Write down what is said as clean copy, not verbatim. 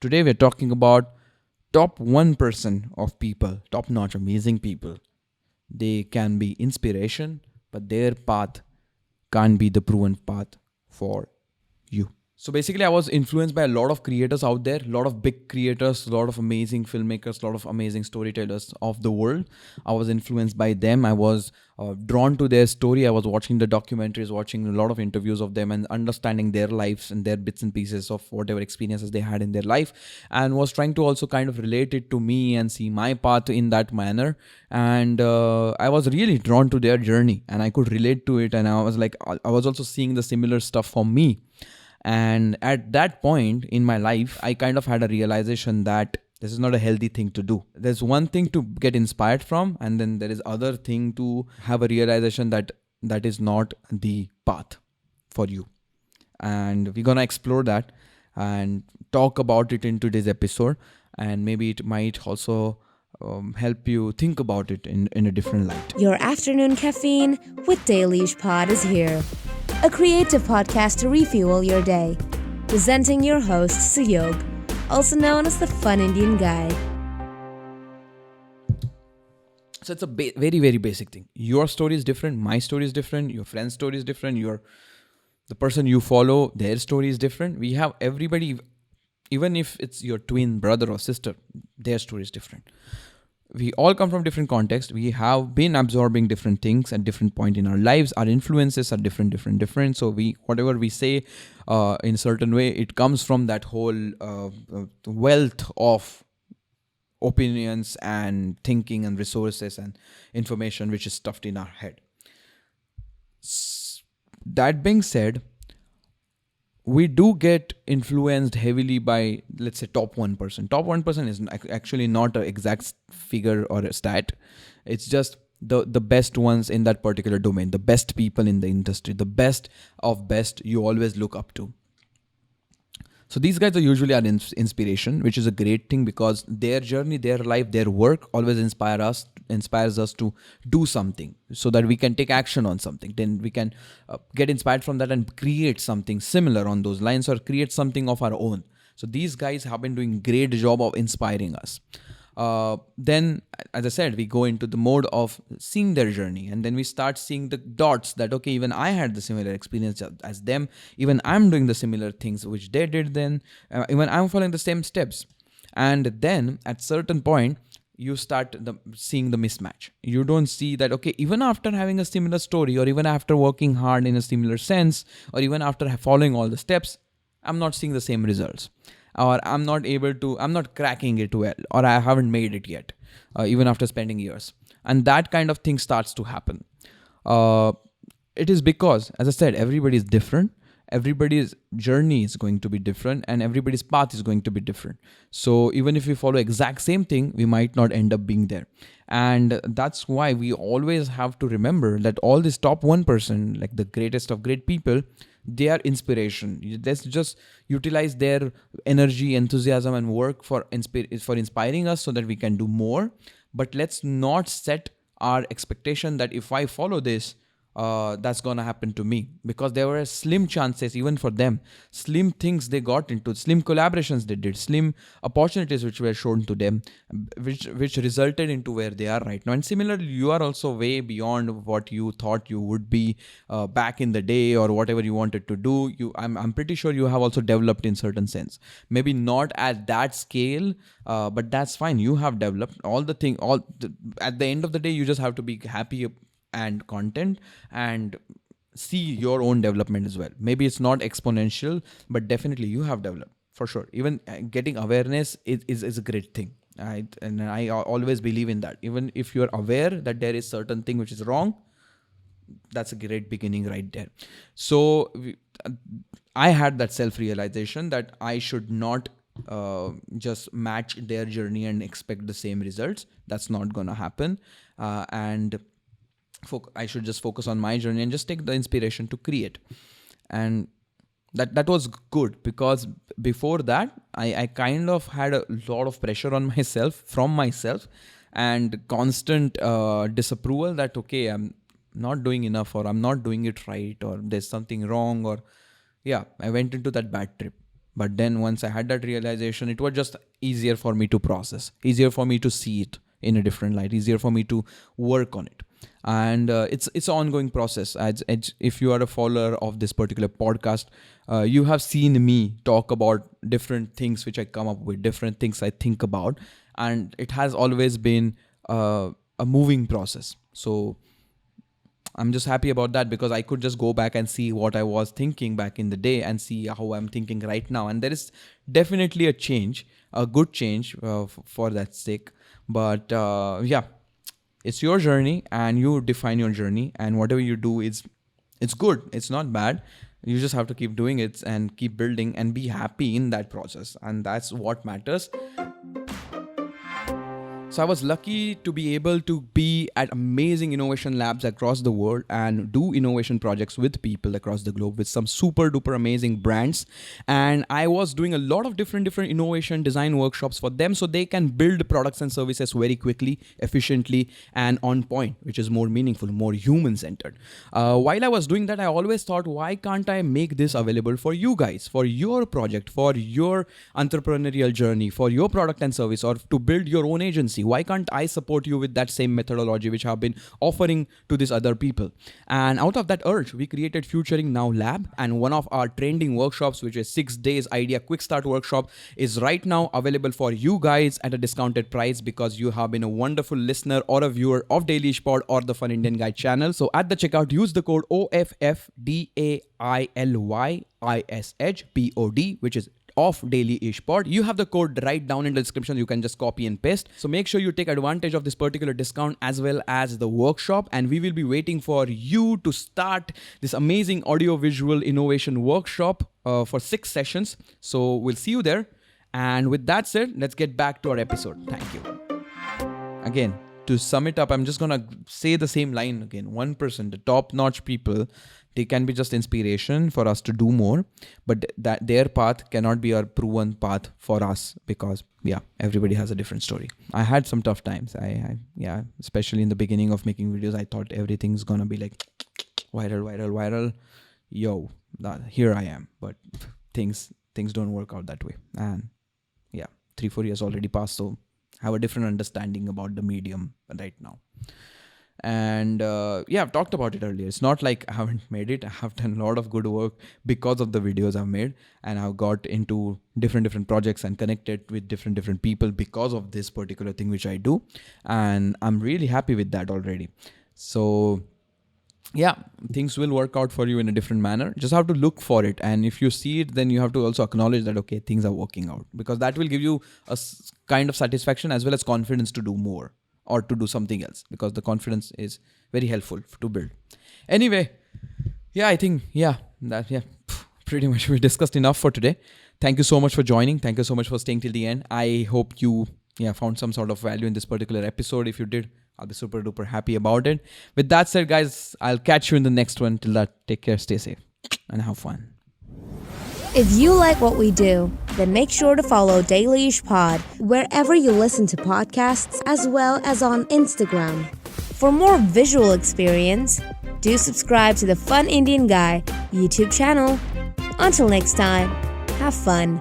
Today we're talking about top 1% of people, top notch, amazing people. They can be inspiration, but their path can't be the proven path for you. So basically, I was influenced by a lot of creators out there, a lot of big creators, a lot of amazing filmmakers, a lot of amazing storytellers of the world. I was influenced by them. I was drawn to their story. I was watching the documentaries, watching a lot of interviews of them, and understanding their lives and their bits and pieces of whatever experiences they had in their life, and was trying to also kind of relate it to me and see my path in that manner. And I was really drawn to their journey, and I could relate to it. And I was like, I was also seeing the similar stuff for me. And at that point in my life, I kind of had a realization that this is not a healthy thing to do. There's one thing to get inspired from, and then there is other thing to have a realization that that is not the path for you. And we're gonna explore that and talk about it in today's episode. And maybe it might also help you think about it in a different light. Your afternoon caffeine with Dailysh Pod is here. A creative podcast to refuel your day. Presenting your host, Suyog, also known as the Fun Indian Guy. So it's a very, very basic thing. Your story is different. My story is different. Your friend's story is different. The person you follow, their story is different. We have everybody, even if it's your twin brother or sister, their story is different. We all come from different contexts. We have been absorbing different things at different point in our lives. Our influences are different. So whatever we say in a certain way, it comes from that whole wealth of opinions and thinking and resources and information which is stuffed in our head. That being said, we do get influenced heavily by, let's say, top 1%. Top 1% is actually not an exact figure or a stat. It's just the best ones in that particular domain, the best people in the industry, the best of best you always look up to. So these guys are usually our inspiration, which is a great thing because their journey, their life, their work always inspires us to do something so that we can take action on something. Then we can get inspired from that and create something similar on those lines or create something of our own. So these guys have been doing great job of inspiring us. Then, as I said, we go into the mode of seeing their journey, and then we start seeing the dots that, okay, even I had the similar experience as them, even I'm doing the similar things which they did then, even I'm following the same steps. And then at certain point, you start seeing the mismatch. You don't see that, okay, even after having a similar story, or even after working hard in a similar sense, or even after following all the steps, I'm not seeing the same results. Or I'm not cracking it well, or I haven't made it yet, even after spending years. And that kind of thing starts to happen. It is because, as I said, everybody is different. Everybody's journey is going to be different, and everybody's path is going to be different. So even if we follow exact same thing, we might not end up being there. And that's why we always have to remember that all this top 1%, like the greatest of great people, they are inspiration. Let's just utilize their energy, enthusiasm, and work for inspiring us so that we can do more. But let's not set our expectation that if I follow this, that's gonna happen to me, because there were slim chances even for them, slim things they got into, slim collaborations they did, slim opportunities which were shown to them, which resulted into where they are right now. And similarly, you are also way beyond what you thought you would be back in the day, or whatever you wanted to do. I'm pretty sure you have also developed in certain sense, maybe not at that scale, but that's fine. You have developed at the end of the day, you just have to be happy and content and see your own development as well. Maybe it's not exponential, but definitely you have developed for sure. Even getting awareness is a great thing. And I always believe in that. Even if you're aware that there is certain thing which is wrong, that's a great beginning right there. So I had that self-realization that I should not just match their journey and expect the same results. That's not gonna happen. And I should just focus on my journey and just take the inspiration to create. And that was good, because before that, I kind of had a lot of pressure on myself, and constant disapproval that, okay, I'm not doing enough, or I'm not doing it right, or there's something wrong, or I went into that bad trip. But then once I had that realization, it was just easier for me to process, easier for me to see it in a different light, easier for me to work on it. And it's an ongoing process. If you are a follower of this particular podcast, you have seen me talk about different things which I come up with, different things I think about, and it has always been a moving process. So I'm just happy about that, because I could just go back and see what I was thinking back in the day and see how I'm thinking right now. And there is definitely a change, a good change for that sake. But yeah, it's your journey and you define your journey, and whatever you do it's good. It's not bad. You just have to keep doing it and keep building and be happy in that process. And that's what matters. So I was lucky to be able to be at amazing innovation labs across the world and do innovation projects with people across the globe with some super duper amazing brands. And I was doing a lot of different innovation design workshops for them so they can build products and services very quickly, efficiently, and on point, which is more meaningful, more human-centered. While I was doing that, I always thought, why can't I make this available for you guys, for your project, for your entrepreneurial journey, for your product and service, or to build your own agency? Why can't I support you with that same methodology which I've been offering to these other people? And out of that urge, we created Futuring Now Lab, and one of our trending workshops, which is 6 days idea quick start workshop, is right now available for you guys at a discounted price because you have been a wonderful listener or a viewer of Dailyish Pod or the Fun Indian Guy channel. So at the checkout, use the code OFFDAILYISHPOD, which is of Dailyish Pod. You have the code right down in the description. You can just copy and paste. So make sure you take advantage of this particular discount as well as the workshop. And we will be waiting for you to start this amazing audio visual innovation workshop for 6 sessions. So we'll see you there. And with that said, let's get back to our episode. Thank you. Again, to sum it up, I'm just going to say the same line again. 1%, the top-notch people, they can be just inspiration for us to do more, but that their path cannot be our proven path for us, because everybody has a different story. I had some tough times. I especially in the beginning of making videos, I thought everything's gonna be like viral. Yo, here I am. But things don't work out that way. And 3-4 years already passed, so I have a different understanding about the medium right now. And I've talked about it earlier. It's not like I haven't made it. I have done a lot of good work because of the videos I've made, and I've got into different projects and connected with different people because of this particular thing which I do, and I'm really happy with that already. So things will work out for you in a different manner. Just have to look for it, and if you see it, then you have to also acknowledge that okay, things are working out, because that will give you a kind of satisfaction as well as confidence to do more or to do something else, because the confidence is very helpful to build. Anyway, I think pretty much we discussed enough for today. Thank you so much for joining. Thank you so much for staying till the end. I hope you found some sort of value in this particular episode. If you did, I'll be super duper happy about it. With that said, guys, I'll catch you in the next one. Till that, take care, stay safe, and have fun. If you like what we do, then make sure to follow Dailyish Pod wherever you listen to podcasts, as well as on Instagram. For more visual experience, do subscribe to the Fun Indian Guy YouTube channel. Until next time, have fun.